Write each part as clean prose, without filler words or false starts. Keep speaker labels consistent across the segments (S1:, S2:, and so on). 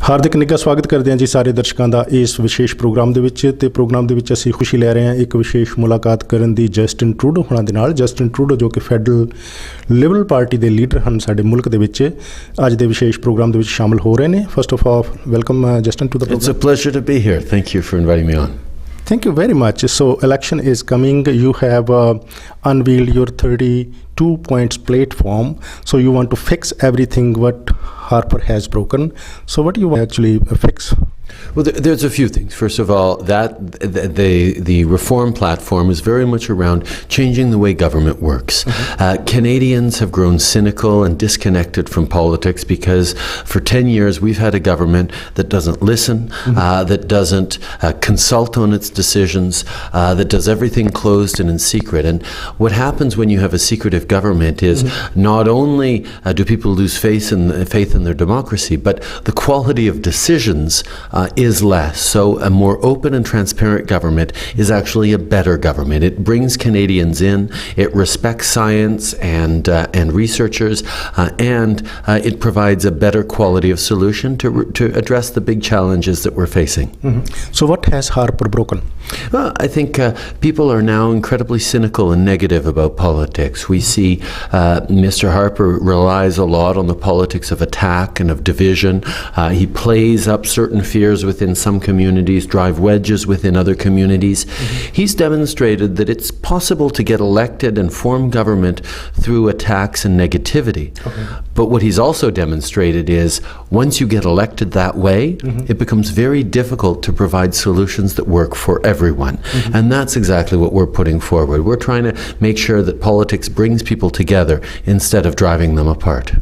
S1: ਹਾਰਦਿਕ ਨਿੱਘਾ ਸਵਾਗਤ ਕਰਦੇ ਹਾਂ ਜੀ ਸਾਰੇ ਦਰਸ਼ਕਾਂ ਦਾ ਇਸ ਵਿਸ਼ੇਸ਼ ਪ੍ਰੋਗਰਾਮ ਦੇ ਵਿੱਚ ਤੇ ਪ੍ਰੋਗਰਾਮ ਦੇ ਵਿੱਚ ਅਸੀਂ ਖੁਸ਼ੀ ਲੈ ਰਹੇ ਹਾਂ ਇੱਕ ਵਿਸ਼ੇਸ਼ ਮੁਲਾਕਾਤ ਕਰਨ ਦੀ ਜਸਟਿਨ ਟਰੂਡੋ ਹੋਣਾ ਦੇ ਨਾਲ। ਜਸਟਿਨ ਟਰੂਡੋ ਜੋ ਕਿ ਫੈਡਰਲ ਲਿਬਰਲ ਪਾਰਟੀ ਦੇ ਲੀਡਰ ਹਨ ਸਾਡੇ ਮੁਲਕ ਦੇ ਵਿੱਚ, ਅੱਜ ਦੇ ਵਿਸ਼ੇਸ਼ ਪ੍ਰੋਗਰਾਮ ਦੇ ਵਿੱਚ ਸ਼ਾਮਲ ਹੋ ਰਹੇ ਨੇ। First of all welcome Justin to the programme.
S2: It's a pleasure to be here. Thank you for inviting me on.
S1: Thank you very much. So election is coming. You have unveiled your 32 points platform. So you want to fix everything what Harper has broken. So what do you actually fix?
S2: Well, there's a few things. First of all, the reform platform is very much around changing the way government works. Canadians have grown cynical and disconnected from politics because for 10 years we've had a government that doesn't listen, that doesn't consult on its decisions, that does everything closed and in secret. And what happens when you have a secretive government is not only do people lose faith in their democracy, but the quality of decisions is less. So a more open and transparent government is actually a better government. It brings Canadians in, it respects science and researchers, and it provides a better quality of solution to address the big challenges that we're facing.
S1: So what has Harper broken?
S2: Well, I think people are now incredibly cynical and negative about politics. We see Mr. Harper relies a lot on the politics of attack and of division. He plays up certain fears within some communities, drive wedges within other communities. He's demonstrated that it's possible to get elected and form government through attacks and negativity. But what he's also demonstrated is once you get elected that way, it becomes very difficult to provide solutions that work for everyone. And that's exactly what we're putting forward. We're trying to make sure that politics brings people together instead of driving them apart.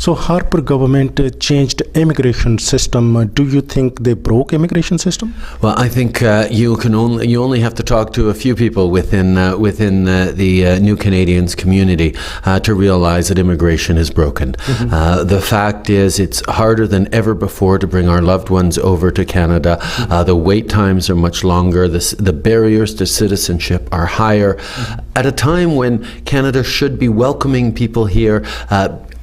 S1: So Harper government changed immigration system. Do you think they broke immigration system?
S2: Well, I think you only have to talk to a few people within the New Canadians community to realize that immigration is broken. The fact is it's harder than ever before to bring our loved ones over to Canada. The wait times are much longer. The barriers to citizenship are higher. At a time when Canada should be welcoming people here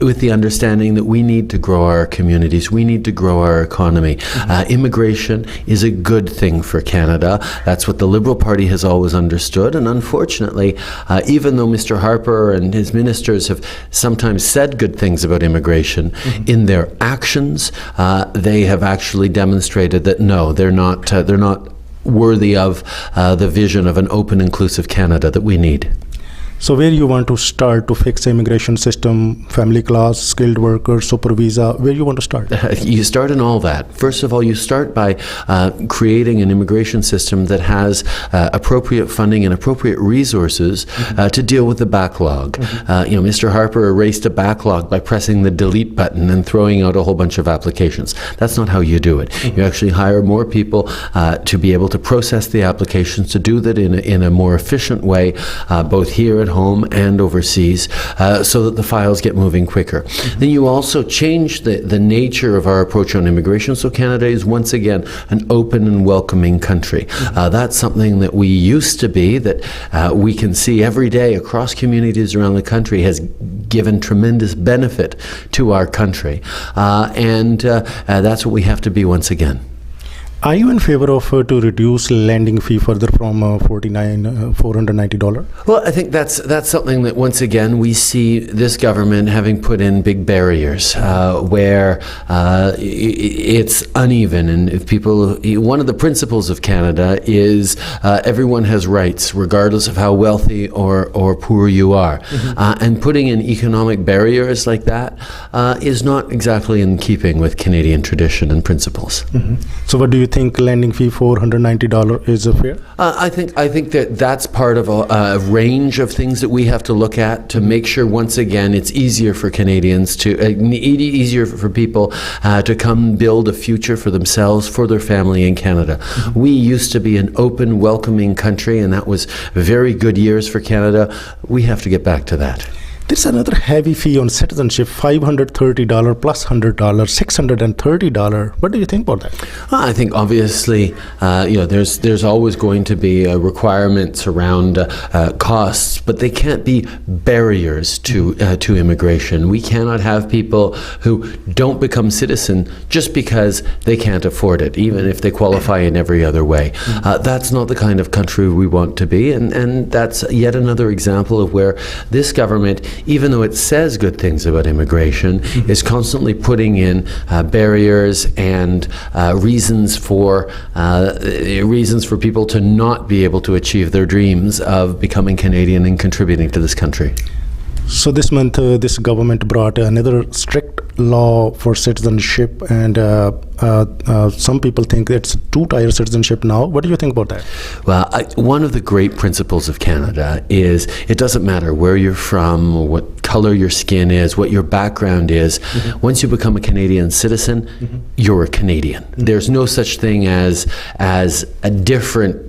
S2: with the understanding that we need to grow our communities, we need to grow our economy. Immigration is a good thing for Canada. That's what the Liberal Party has always understood. And unfortunately, even though Mr. Harper and his ministers have sometimes said good things about immigration, in their actions, they have actually demonstrated that no, they're not worthy of the vision of an open, inclusive Canada that we need.
S1: So where you want to start to fix the immigration system, family class, skilled workers, super visa, where you want to start?
S2: You start in all that. First of all, you start by creating an immigration system that has appropriate funding and appropriate resources to deal with the backlog. Mr. Harper erased a backlog by pressing the delete button and throwing out a whole bunch of applications. That's not how you do it. You actually hire more people to be able to process the applications, to do that in a more efficient way, both here at home and overseas, so that the files get moving quicker. Then you also change the nature of our approach on immigration, so Canada is once again an open and welcoming country. That's something that we used to be, that we can see every day across communities around the country has given tremendous benefit to our country, and that's what we have to be once again.
S1: Are you in favor of to reduce landing fee further from $490?
S2: Well, I think that's something that once again we see this government having put in big barriers where it's uneven, and if people, one of the principles of Canada is everyone has rights regardless of how wealthy or poor you are, and putting in economic barriers like that is not exactly in keeping with Canadian tradition and principles.
S1: So what do you think landing fee $490 is fair?
S2: I think that's part of a range of things that we have to look at to make sure once again it's easier for Canadians to easier for people to come build a future for themselves, for their family in Canada. We used to be an open, welcoming country, and that was very good years for Canada. We have to get back to that.
S1: There's another heavy fee on citizenship, $530 plus $100, $630. What do you think about that?
S2: I think obviously, there's always going to be requirements around costs, but they can't be barriers to immigration. We cannot have people who don't become citizen just because they can't afford it, even if they qualify in every other way. That's not the kind of country we want to be, and that's yet another example of where this government, even though it says good things about immigration, is constantly putting in barriers and reasons for people to not be able to achieve their dreams of becoming Canadian and contributing to this country.
S1: So this month, this government brought another strict law for citizenship, and some people think it's a two-tier citizenship now. What do you think about that?
S2: Well, one of the great principles of Canada is it doesn't matter where you're from, what color your skin is, what your background is. Once you become a Canadian citizen, you're a Canadian. There's no such thing as a different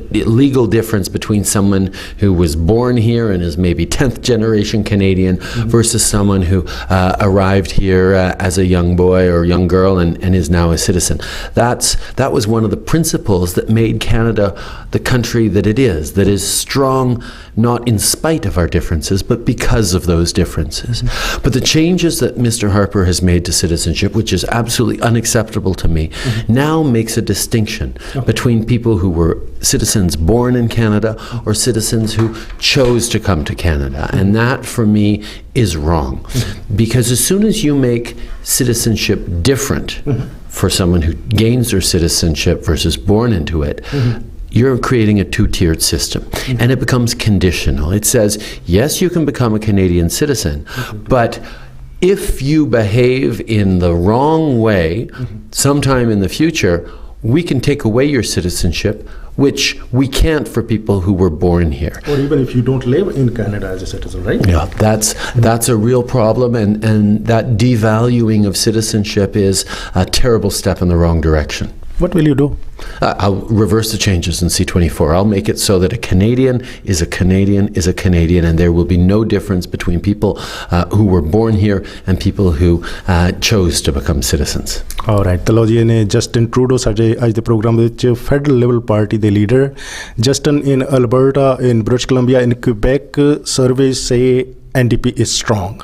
S2: legal difference between someone who was born here and is maybe 10th generation Canadian versus someone who arrived here as a young boy or young girl and is now a citizen. That was one of the principles that made Canada the country that it is strong not in spite of our differences, but because of those differences. But the changes that Mr. Harper has made to citizenship, which is absolutely unacceptable to me, now makes a distinction between people who were citizens born in Canada or citizens who chose to come to Canada. And that, for me, is wrong. Because as soon as you make citizenship different for someone who gains their citizenship versus born into it, you're creating a two-tiered system, and it becomes conditional. It says, yes, you can become a Canadian citizen, but if you behave in the wrong way sometime in the future, we can take away your citizenship, which we can't for people who were born here.
S1: Or even if you don't live in Canada as a citizen, right?
S2: Yeah, that's a real problem, and that devaluing of citizenship is a terrible step in the wrong direction.
S1: What will you do?
S2: I'll reverse the changes in C-24. I'll make it so that a Canadian is a Canadian is a Canadian, and there will be no difference between people who were born here and people who chose to become citizens.
S1: All right. ਤਲੋ ਜੀ ਨੇ Justin Trudeau ਸਾਡੇ ਅੱਜ ਦੇ programme ਵਿੱਚ federal level party ਦੇ leader Justin in Alberta, in British Columbia, in Quebec, surveys say NDP is strong.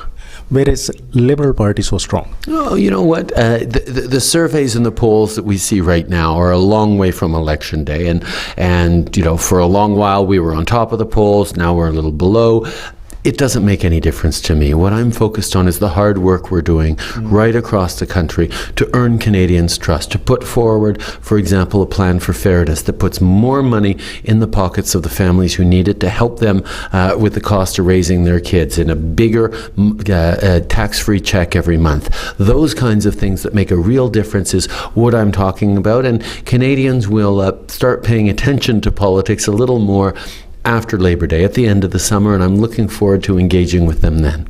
S1: Where is Liberal Party so strong?
S2: Oh, you know what? The surveys and the polls that we see right now are a long way from Election Day. And for a long while we were on top of the polls. Now we're a little below. It doesn't make any difference to me. What I'm focused on is the hard work we're doing right across the country to earn Canadians' trust, to put forward, for example, a plan for fairness that puts more money in the pockets of the families who need it to help them with the cost of raising their kids in a bigger tax-free check every month. Those kinds of things that make a real difference is what I'm talking about, and Canadians will start paying attention to politics a little more after Labor Day, at the end of the summer, and I'm looking forward to engaging with them then.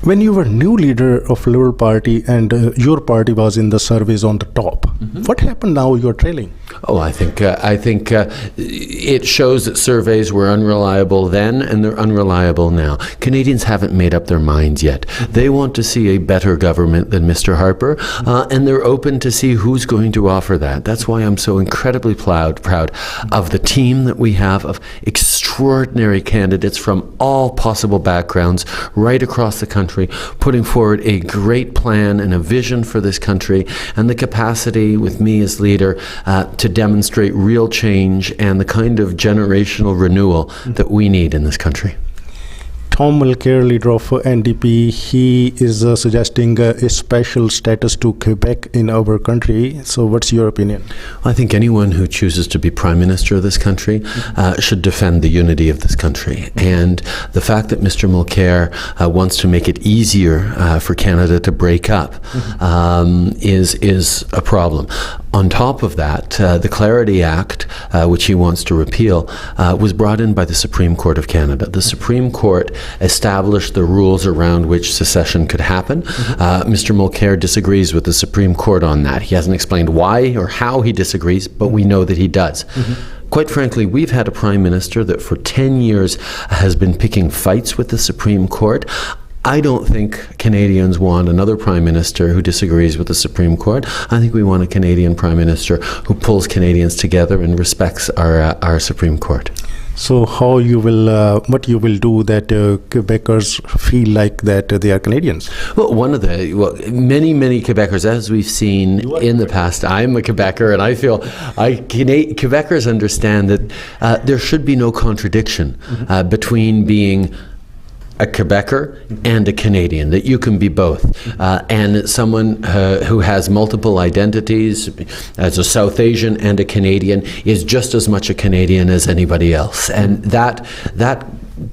S1: When you were new leader of Liberal Party and your party was in the surveys on the top, what happened now you're trailing?
S2: Oh, I think it shows that surveys were unreliable then, and they're unreliable now. Canadians haven't made up their minds yet. They want to see a better government than Mr. Harper, and they're open to see who's going to offer that. That's why I'm so incredibly proud of the team that we have of extraordinary candidates from all possible backgrounds right across the country, putting forward a great plan and a vision for this country, and the capacity with me as leader to demonstrate real change and the kind of generational renewal that we need in this country.
S1: Tom Mulcair, leader of NDP, he is suggesting a special status to Quebec in our country. So what's your opinion?
S2: I think anyone who chooses to be Prime Minister of this country should defend the unity of this country. And the fact that Mr. Mulcair wants to make it easier for Canada to break up is a problem. On top of that, the Clarity Act, which he wants to repeal, was brought in by the Supreme Court of Canada. The Supreme Court established the rules around which secession could happen. Mr. Mulcair disagrees with the Supreme Court on that. He hasn't explained why or how he disagrees, but we know that he does. quite frankly, we've had a prime minister that for 10 years has been picking fights with the Supreme Court. I don't think Canadians want another prime minister who disagrees with the Supreme Court. I think we want a Canadian prime minister who pulls Canadians together and respects our Supreme Court.
S1: So how you will, what you will do that Quebecers feel like that they are Canadians?
S2: Well, many Quebecers, as we've seen in the past, I'm a Quebecer, and I feel Quebecers understand that there should be no contradiction between being a Quebecer and a Canadian, that you can be both. And someone who has multiple identities, as a South Asian and a Canadian, is just as much a Canadian as anybody else. And that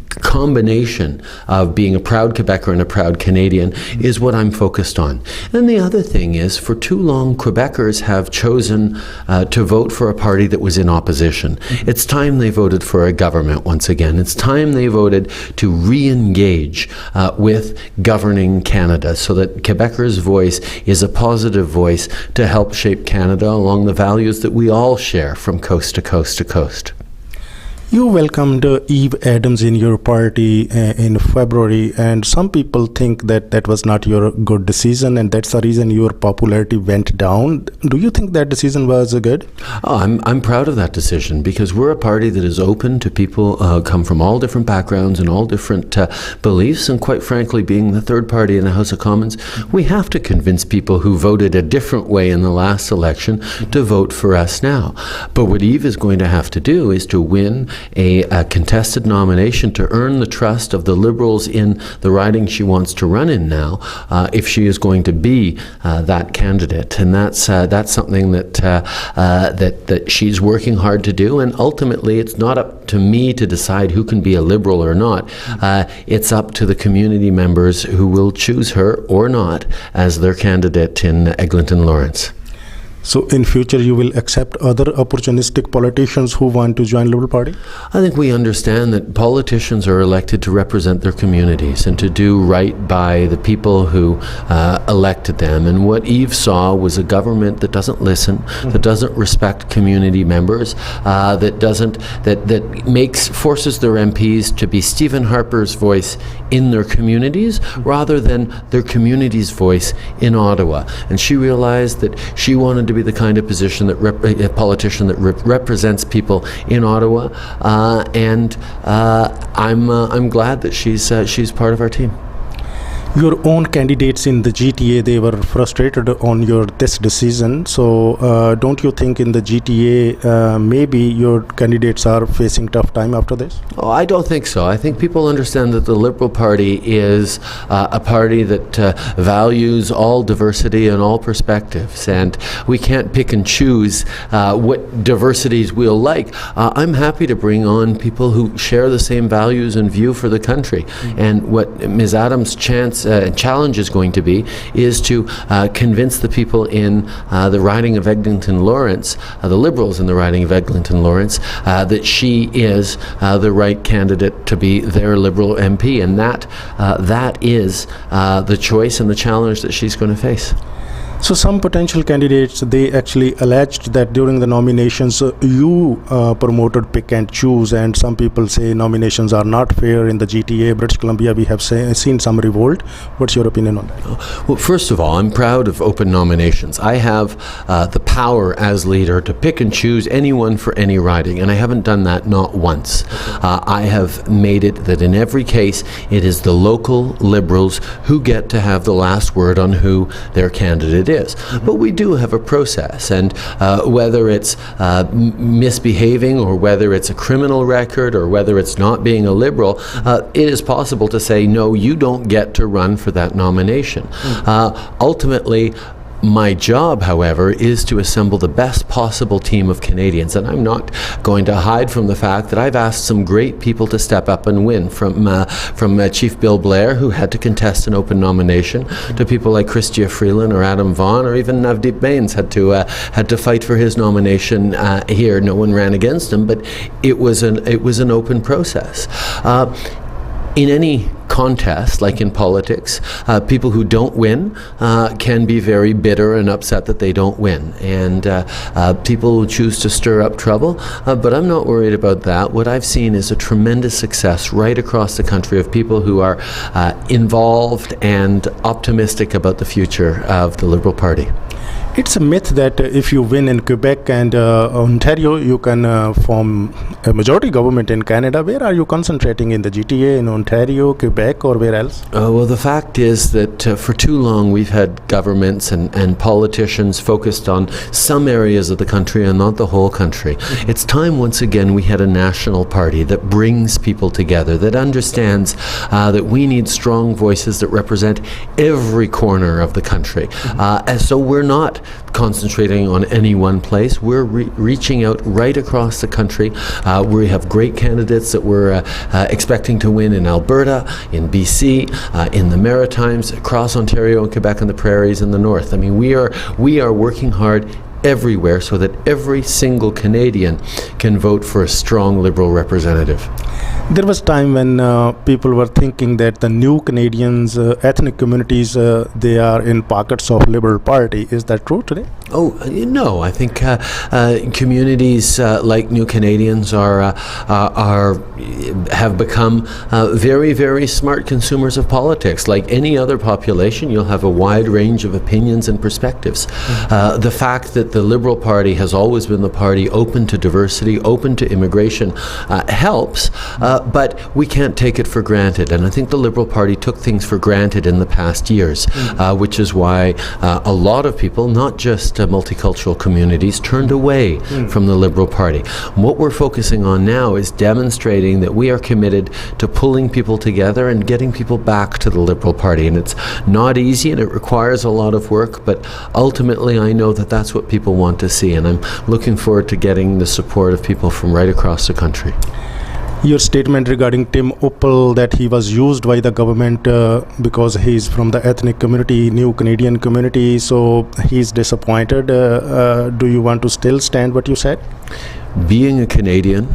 S2: combination of being a proud Quebecer and a proud Canadian is what I'm focused on. And the other thing is, for too long, Quebecers have chosen to vote for a party that was in opposition. It's time they voted for a government once again. It's time they voted to re-engage with governing Canada, so that Quebecers' voice is a positive voice to help shape Canada along the values that we all share from coast to coast to coast.
S1: You welcomed Eve Adams in your party in February, and some people think that that was not your good decision, and that's the reason your popularity went down. Do you think that decision was good?
S2: Oh, I'm proud of that decision, because we're a party that is open to people come from all different backgrounds and all different beliefs, and quite frankly, being the third party in the House of Commons, we have to convince people who voted a different way in the last election to vote for us now. But what Eve is going to have to do is to win a contested nomination to earn the trust of the Liberals in the riding she wants to run in now, if she is going to be that candidate. And that's something that she's working hard to do. And ultimately, it's not up to me to decide who can be a Liberal or not. It's up to the community members who will choose her or not as their candidate in Eglinton Lawrence.
S1: So in future you will accept other opportunistic politicians who want to join Liberal Party?
S2: I think we understand that politicians are elected to represent their communities and to do right by the people who elected them. And what Eve saw was a government that doesn't listen, that doesn't respect community members, that forces their MPs to be Stephen Harper's voice in their communities rather than their community's voice in Ottawa. And she realized that she wanted to be the kind of politician that represents people in Ottawa, and I'm glad that she's part of our team.
S1: Your own candidates in the GTA, they were frustrated on this decision. So don't you think in the GTA maybe your candidates are facing tough time after this?
S2: Oh, I don't think so. I think people understand that the Liberal Party is a party that values all diversity and all perspectives, and we can't pick and choose what diversities we'll like. I'm happy to bring on people who share the same values and view for the country. And what Ms. Adams' challenge is going to be is to convince the people in the riding of Eglinton Lawrence, the Liberals in the riding of Eglinton Lawrence, that she is the right candidate to be their Liberal MP, and that is the choice and the challenge that she's going to face.
S1: So some potential candidates, they actually alleged that during the nominations you promoted pick and choose, and some people say nominations are not fair in the GTA, British Columbia. We have seen some revolt. What's your opinion on that?
S2: Well, first of all, I'm proud of open nominations. I have the power as leader to pick and choose anyone for any riding, and I haven't done that not once. I have made it that in every case it is the local Liberals who get to have the last word on who their candidate is. But we do have a process, and whether it's misbehaving or whether it's a criminal record or whether it's not being a Liberal, it is possible to say, no, you don't get to run for that nomination. Ultimately, my job, however, is to assemble the best possible team of Canadians, and I'm not going to hide from the fact that I've asked some great people to step up and win, from Chief Bill Blair, who had to contest an open nomination, to people like Chrystia Freeland or Adam Vaughan, or even Navdeep Bains had to fight for his nomination here. No one ran against him, but it was an open process. In any contest, like in politics, people who don't win can be very bitter and upset that they don't win. And people will choose to stir up trouble, but I'm not worried about that. What I've seen is a tremendous success right across the country of people who are involved and optimistic about the future of the Liberal Party.
S1: It's a myth that if you win in Quebec and Ontario, you can form a majority government in Canada. Where are you concentrating, in the GTA, in Ontario, Quebec, or where else?
S2: Well, the fact is that for too long we've had governments and politicians focused on some areas of the country and not the whole country. Mm-hmm. It's time once again we had a national party that brings people together, that understands that we need strong voices that represent every corner of the country. Mm-hmm. And so we're not concentrating on any one place. We're reaching out right across the country. We have great candidates that we're expecting to win in Alberta, in BC, in the Maritimes, across Ontario and Quebec and the prairies in the north. I mean, we are working hard everywhere so that every single Canadian can vote for a strong Liberal representative.
S1: There was time when people were thinking that the new Canadians, ethnic communities, they are in pockets of Liberal Party. Is that true today?
S2: Oh, no. I think communities like New Canadians have become very, very smart consumers of politics. Like any other population, you'll have a wide range of opinions and perspectives. Mm-hmm. The fact that the Liberal Party has always been the party open to diversity, open to immigration, helps, but we can't take it for granted. And I think the Liberal Party took things for granted in the past years, which is why a lot of people, not just multicultural communities, turned away from the Liberal Party. What we're focusing on now is demonstrating that we are committed to pulling people together and getting people back to the Liberal Party. And it's not easy and it requires a lot of work, but ultimately I know that that's what people want to see, and I'm looking forward to getting the support of people from right across the country.
S1: Your statement regarding Tim Uppal, that he was used by the government because he's from the ethnic community, New Canadian community, so he's disappointed. Do you want to still stand what you said?
S2: Being a Canadian,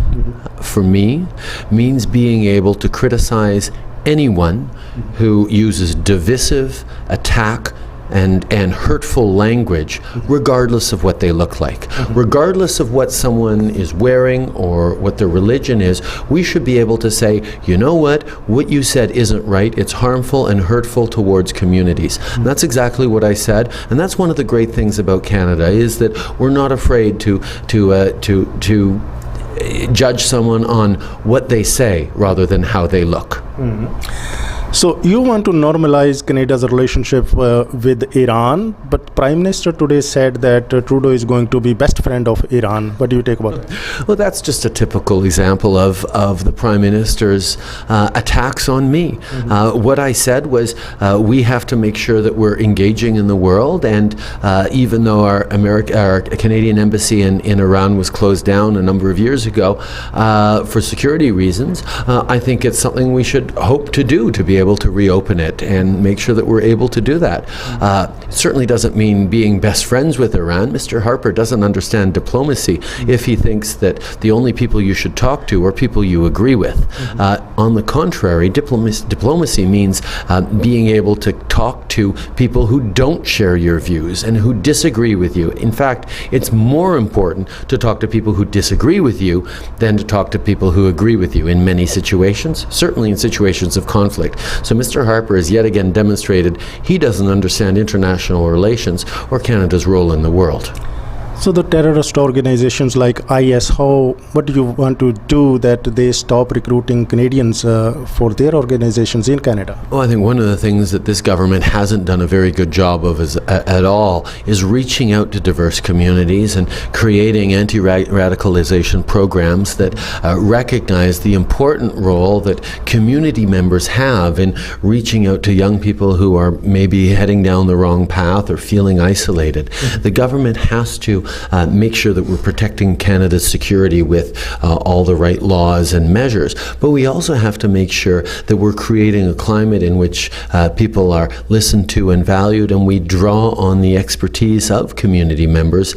S2: for me, means being able to criticize anyone who uses divisive, attack, and hurtful language, regardless of what they look like. Regardless of what someone is wearing or what their religion is, we should be able to say, you know what you said isn't right, it's harmful and hurtful towards communities. And that's exactly what I said, and that's one of the great things about Canada, is that we're not afraid to judge someone on what they say rather than how they look.
S1: So you want to normalize Canada's relationship with Iran, but Prime Minister today said that Trudeau is going to be best friend of Iran. What do you take about that?
S2: Well, that's just a typical example of the Prime Minister's attacks on me. What I said was we have to make sure that we're engaging in the world, and even though our Canadian embassy in Iran was closed down a number of years ago for security reasons, I think it's something we should hope to do, to be able to reopen it and make sure that we're able to do that. It certainly doesn't mean being best friends with Iran. Mr. Harper doesn't understand diplomacy if he thinks that the only people you should talk to are people you agree with. On the contrary, diplomacy means being able to talk to people who don't share your views and who disagree with you. In fact, it's more important to talk to people who disagree with you than to talk to people who agree with you in many situations, certainly in situations of conflict. So Mr. Harper has yet again demonstrated he doesn't understand international relations or Canada's role in the world.
S1: So the terrorist organizations like IS, what do you want to do that they stop recruiting Canadians for their organizations in Canada? Well,
S2: I think one of the things that this government hasn't done a very good job of at all is reaching out to diverse communities and creating anti-radicalization programs that recognize the important role that community members have in reaching out to young people who are maybe heading down the wrong path or feeling isolated. The government has to make sure that we're protecting Canada's security with all the right laws and measures. But we also have to make sure that we're creating a climate in which people are listened to and valued, and we draw on the expertise of community members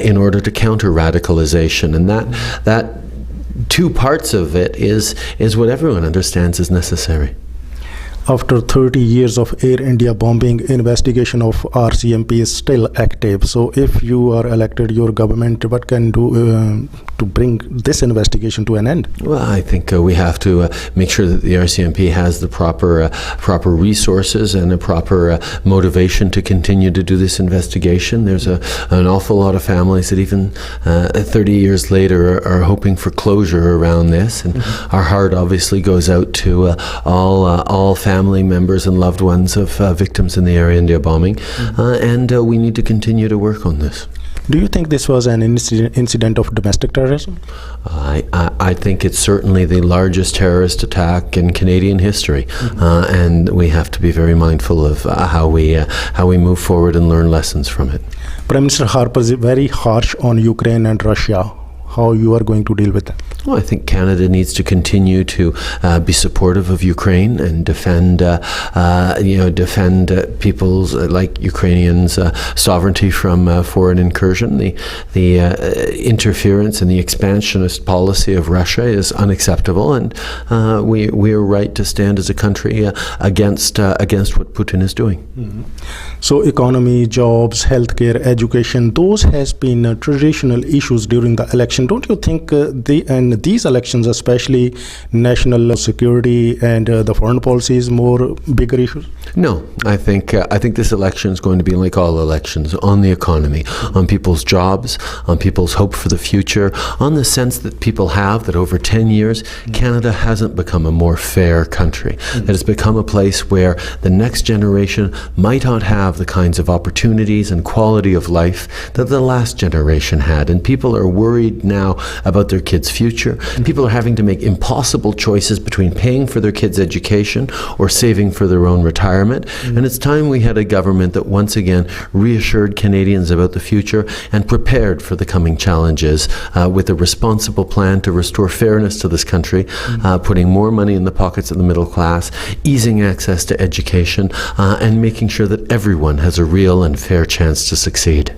S2: in order to counter radicalization. And that two parts of it is what everyone understands is necessary.
S1: After 30 years of Air India bombing, investigation of RCMP is still active. So if you are elected, your government, what can do to bring this investigation to an end?
S2: Well, I think we have to make sure that the RCMP has the proper resources and a proper motivation to continue to do this investigation. There's an awful lot of families that even 30 years later are hoping for closure around this, and our heart obviously goes out to all family members and loved ones of victims in the Air India bombing, and we need to continue to work on this.
S1: Do you think this was an incident of domestic terrorism?
S2: I think it's certainly the largest terrorist attack in Canadian history, and we have to be very mindful of how we move forward and learn lessons from it.
S1: Prime Minister Harper is very harsh on Ukraine and Russia. How you are going to deal with that?
S2: Well, I think Canada needs to continue to be supportive of Ukraine and defend people's like Ukrainians' sovereignty from foreign incursion. The interference and the expansionist policy of Russia is unacceptable, and we are right to stand as a country against what Putin is doing.
S1: Mm-hmm. So, economy, jobs, healthcare, education, those has been traditional issues during the election. Don't you think these elections, especially national security and the foreign policy, is more bigger issues?
S2: No, I think this election is going to be like all elections, on the economy, on people's jobs, on people's hope for the future, on the sense that people have that over 10 years, Canada hasn't become a more fair country. It has become a place where the next generation might not have the kinds of opportunities and quality of life that the last generation had. And people are worried now about their kids' future. People are having to make impossible choices between paying for their kids' education or saving for their own retirement. And it's time we had a government that once again reassured Canadians about the future and prepared for the coming challenges with a responsible plan to restore fairness to this country, putting more money in the pockets of the middle class, easing access to education, and making sure that everyone has a real and fair chance to succeed.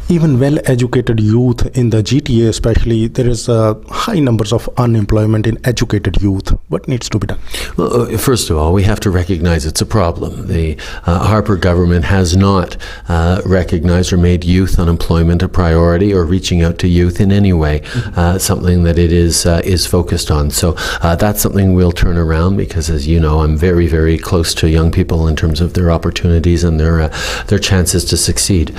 S1: Even well-educated youth in the GTA especially, there is high numbers of unemployment in educated youth. What needs to be done?
S2: Well, first of all, we have to recognize it's a problem. The Harper government has not recognized or made youth unemployment a priority or reaching out to youth in any way, something that it is focused on. So that's something we'll turn around because, as you know, I'm very, very close to young people in terms of their opportunities and their chances to succeed.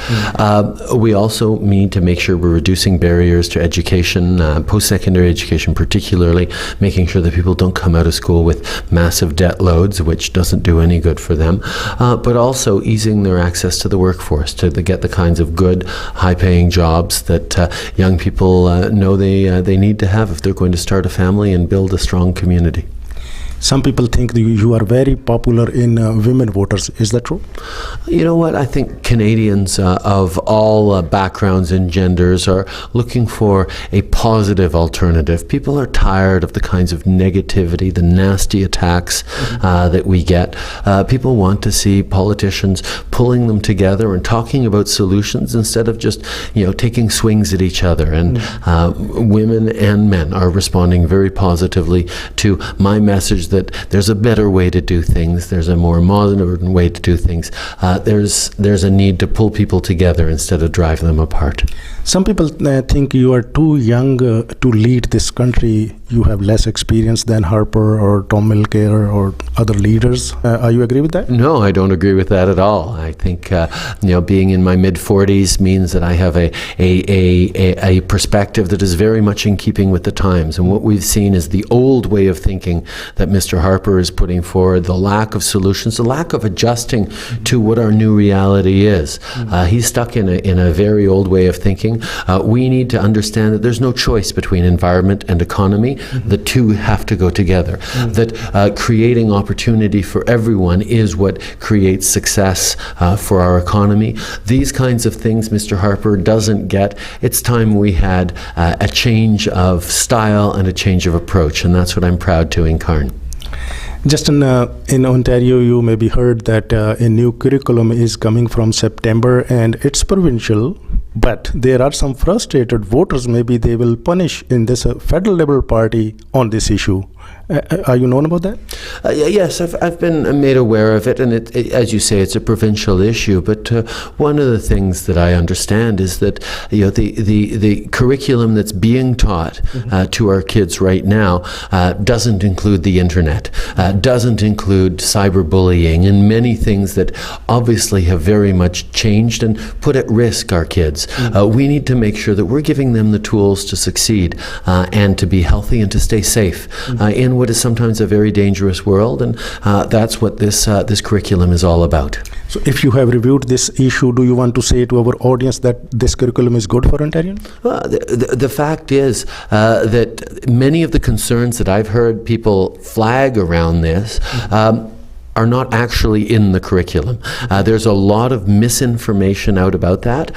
S2: We also need to make sure we're reducing barriers to education, post-secondary education particularly, making sure that people don't come out of school with massive debt loads, which doesn't do any good for them, but also easing their access to the workforce to get the kinds of good, high-paying jobs that young people know they need to have if they're going to start a family and build a strong community.
S1: Some people think that you are very popular in women voters. Is that true?
S2: You know what? I think Canadians of all backgrounds and genders are looking for a positive alternative. People are tired of the kinds of negativity, the nasty attacks that we get. People want to see politicians pulling them together and talking about solutions instead of just, taking swings at each other. And women and men are responding very positively to my message that there's a better way to do things, there's a more modern way to do things. There's a need to pull people together instead of drive them apart.
S1: Some people think you are too young to lead this country. You have less experience than Harper or Tom Mulcair or other leaders. Are you agree with that?
S2: No, I don't agree with that at all. I think being in my mid-40s means that I have a perspective that is very much in keeping with the times. And what we've seen is the old way of thinking that Mr. Harper is putting forward, the lack of solutions, the lack of adjusting to what our new reality is. He's stuck in a very old way of thinking. We need to understand that there's no choice between environment and economy. The two have to go together. That creating opportunity for everyone is what creates success for our economy. These kinds of things Mr. Harper doesn't get. It's time we had a change of style and a change of approach, and that's what I'm proud to incarnate.
S1: Justin, in Ontario, you maybe heard that a new curriculum is coming from September and it's provincial, but there are some frustrated voters. Maybe they will punish in this federal Liberal Party on this issue. Are you known about that?
S2: Yes, I've been made aware of it, and as you say, it's a provincial issue. But one of the things that I understand is that the curriculum that's being taught to our kids right now doesn't include the internet, doesn't include cyberbullying, and many things that obviously have very much changed and put at risk our kids. We need to make sure that we're giving them the tools to succeed and to be healthy and to stay safe in what is sometimes a very dangerous world, and that's what this curriculum is all about.
S1: So if you have reviewed this issue, do you want to say to our audience that this curriculum is good for Ontarians?
S2: Well, the fact is that many of the concerns that I've heard people flag around this are not actually in the curriculum. There's a lot of misinformation out about that,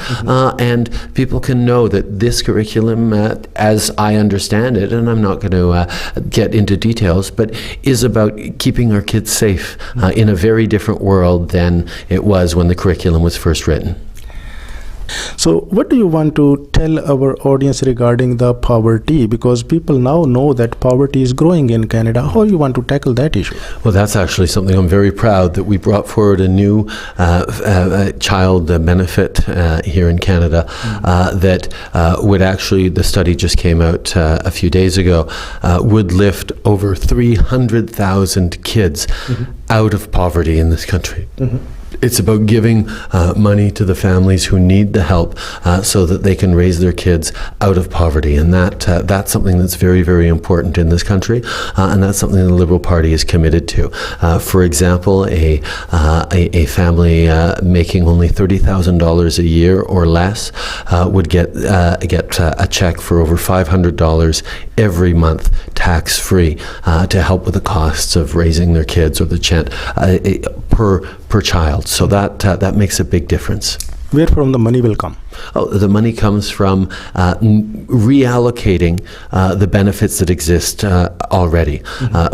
S2: and people can know that this curriculum, as I understand it, and I'm not going to get into details, but is about keeping our kids safe in a very different world than it was when the curriculum was first written.
S1: So what do you want to tell our audience regarding the poverty? Because people now know that poverty is growing in Canada. How you want to tackle that issue?
S2: Well, that's actually something I'm very proud that we brought forward a new child benefit here in Canada that would actually, the study just came out a few days ago, would lift over 300,000 kids out of poverty in this country. It's about giving money to the families who need the help so that they can raise their kids out of poverty. And that's something that's very, very important in this country. And that's something the Liberal Party is committed to. For example, a family making only $30,000 a year or less would get a check for over $500 every month, tax-free, to help with the costs of raising their kids or the per child. So that makes a big difference.
S1: Where from the money will come?
S2: Oh, the money comes from reallocating the benefits that exist already.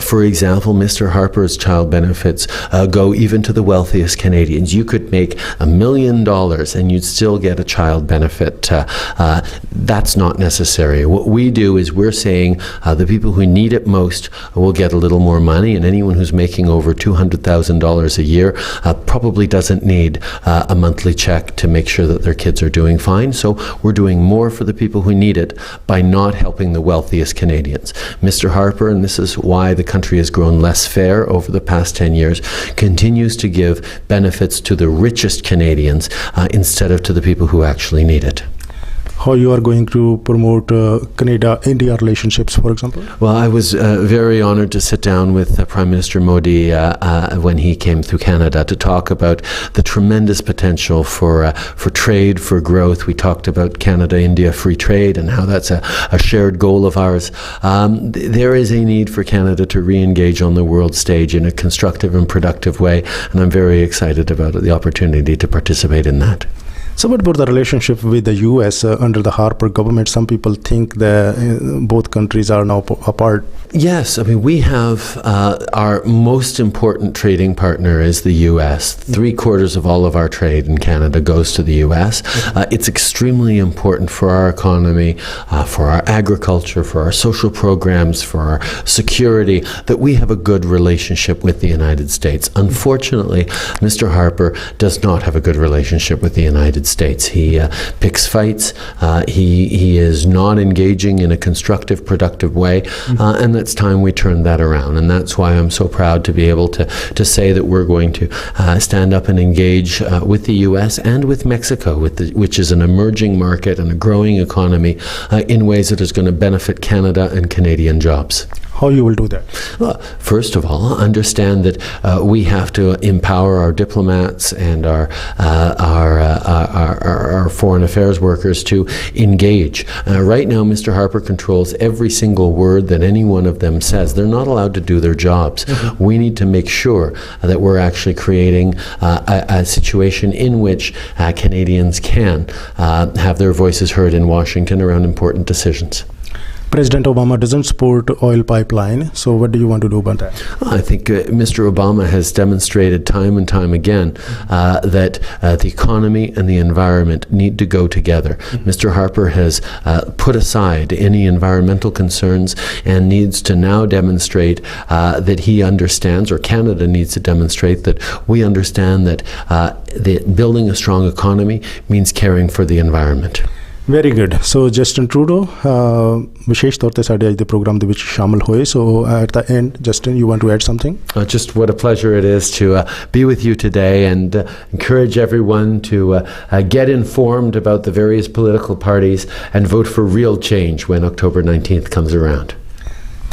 S2: For example, Mr. Harper's child benefits go even to the wealthiest Canadians. You could make $1 million and you'd still get a child benefit. That's not necessary. What we do is we're saying the people who need it most will get a little more money, and anyone who's making over $200,000 a year probably doesn't need a monthly check to make sure that their kids are doing fine. So we're doing more for the people who need it by not helping the wealthiest Canadians. Mr. Harper, and this is why the country has grown less fair over the past 10 years, continues to give benefits to the richest Canadians instead of to the people who actually need it.
S1: How you are going to promote Canada-India relationships, for example?
S2: Well, I was very honored to sit down with Prime Minister Modi when he came through Canada to talk about the tremendous potential for trade, for growth. We talked about Canada-India free trade and how that's a shared goal of ours. There is a need for Canada to re-engage on the world stage in a constructive and productive way, and I'm very excited about the opportunity to participate in that.
S1: So what about the relationship with the U.S. Under the Harper government? Some people think that both countries are now apart.
S2: Yes, I mean, we have our most important trading partner is the U.S. 3/4 of all of our trade in Canada goes to the U.S. It's extremely important for our economy, for our agriculture, for our social programs, for our security, that we have a good relationship with the United States. Unfortunately, Mr. Harper does not have a good relationship with the United States. He picks fights. He is not engaging in a constructive, productive way, and it's time we turn that around. And that's why I'm so proud to be able to say that we're going to stand up and engage with the U.S. and with Mexico, which is an emerging market and a growing economy, in ways that is going to benefit Canada and Canadian jobs.
S1: How you will do that?
S2: Well, first of all, understand that we have to empower our diplomats and our foreign affairs workers to engage. Right now, Mr. Harper controls every single word that any one of them says. They're not allowed to do their jobs. We need to make sure that we're actually creating a situation in which Canadians can have their voices heard in Washington around important decisions.
S1: President Obama doesn't support oil pipeline. So what do you want to do about that?
S2: I think Mr. Obama has demonstrated time and time again that the economy and the environment need to go together. Mr. Harper has put aside any environmental concerns and needs to now demonstrate that he understands, or Canada needs to demonstrate that we understand that building a strong economy means caring for the environment.
S1: Very good. So Justin Trudeau ਵਿਸ਼ੇਸ਼ ਤੌਰ ਤੇ ਸਾਡੇ ਅੱਜ ਦੇ programme ਦੇ ਵਿੱਚ ਸ਼ਾਮਲ ਹੋਏ. So at the end, Justin, you want to add something?
S2: Just what a pleasure it is to be with you today, and encourage everyone to get informed about the various political parties and vote for real change when October 19th comes around.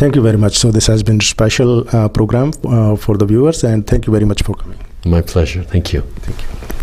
S1: Thank you very much. So this has been a special program for the viewers, and thank you very much for coming.
S2: My pleasure. Thank you.
S1: Thank you.